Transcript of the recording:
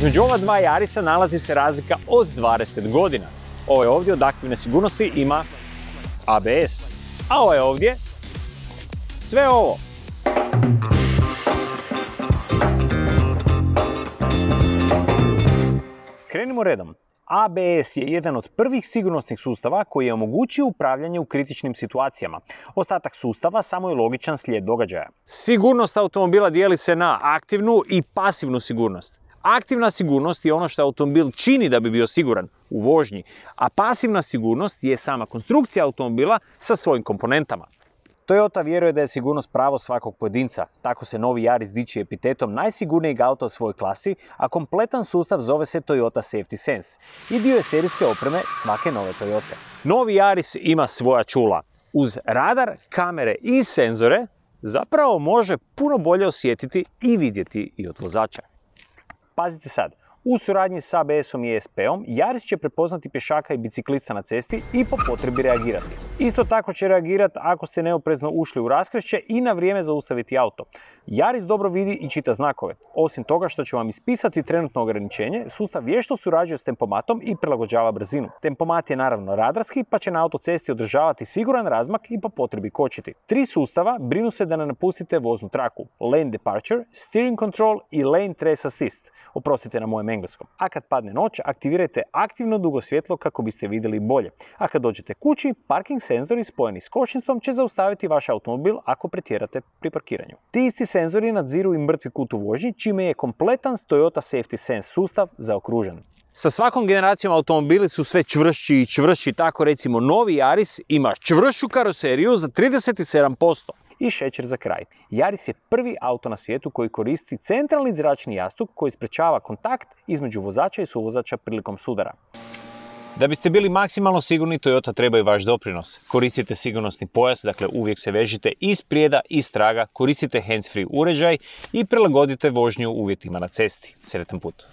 Između ova dva Yarisa nalazi se razlika od 20 godina. Ovaj ovdje od aktivne sigurnosti ima ABS, a ovaj ovdje sve ovo. Krenimo redom. ABS je jedan od prvih sigurnosnih sustava koji je omogućio upravljanje u kritičnim situacijama. Ostatak sustava samo je logičan slijed događaja. Sigurnost automobila dijeli se na aktivnu i pasivnu sigurnost. Aktivna sigurnost je ono što automobil čini da bi bio siguran u vožnji, a pasivna sigurnost je sama konstrukcija automobila sa svojim komponentama. Toyota vjeruje da je sigurnost pravo svakog pojedinca. Tako se novi Yaris diči epitetom najsigurnijeg auta u svojoj klasi, a kompletan sustav zove se Toyota Safety Sense i dio je serijske opreme svake nove Toyote. Novi Yaris ima svoja čula. Uz radar, kamere i senzore zapravo može puno bolje osjetiti i vidjeti i od vozača. Pazite sad. U suradnji s ABS-om i ESP-om, Yaris će prepoznati pješaka i biciklista na cesti i po potrebi reagirati. Isto tako će reagirati ako ste neoprezno ušli u raskršće i na vrijeme zaustaviti auto. Yaris dobro vidi i čita znakove. Osim toga što će vam ispisati trenutno ograničenje, sustav vješto surađuje s tempomatom i prilagođava brzinu. Tempomat je naravno radarski, pa će na autocesti održavati siguran razmak i po potrebi kočiti. 3 sustava brinu se da ne napustite voznu traku: Lane Departure, Steering Control i Lane Trace Assist. Oprostite na mojem engleskom. A kad padne noć, aktivirajte aktivno dugo svjetlo kako biste vidjeli bolje. A kad dođete kući, parking senzori spojeni s kočnicom će zaustaviti vaš automobil ako pretjerate pri parkiranju. Ti isti senzori nadziru i mrtvi kut u vožnji, čime je kompletan Toyota Safety Sense sustav zaokružen. Sa svakom generacijom automobili su sve čvršći i čvršći, tako recimo novi Yaris ima čvršću karoseriju za 37%. I šećer za kraj. Yaris je prvi auto na svijetu koji koristi centralni zračni jastuk koji sprečava kontakt između vozača i suvozača prilikom sudara. Da biste bili maksimalno sigurni, Toyota treba i vaš doprinos. Koristite sigurnosni pojas, dakle uvijek se vežite iz prijeda i straga, koristite hands-free uređaj i prilagodite vožnju uvjetima na cesti. Sretan put!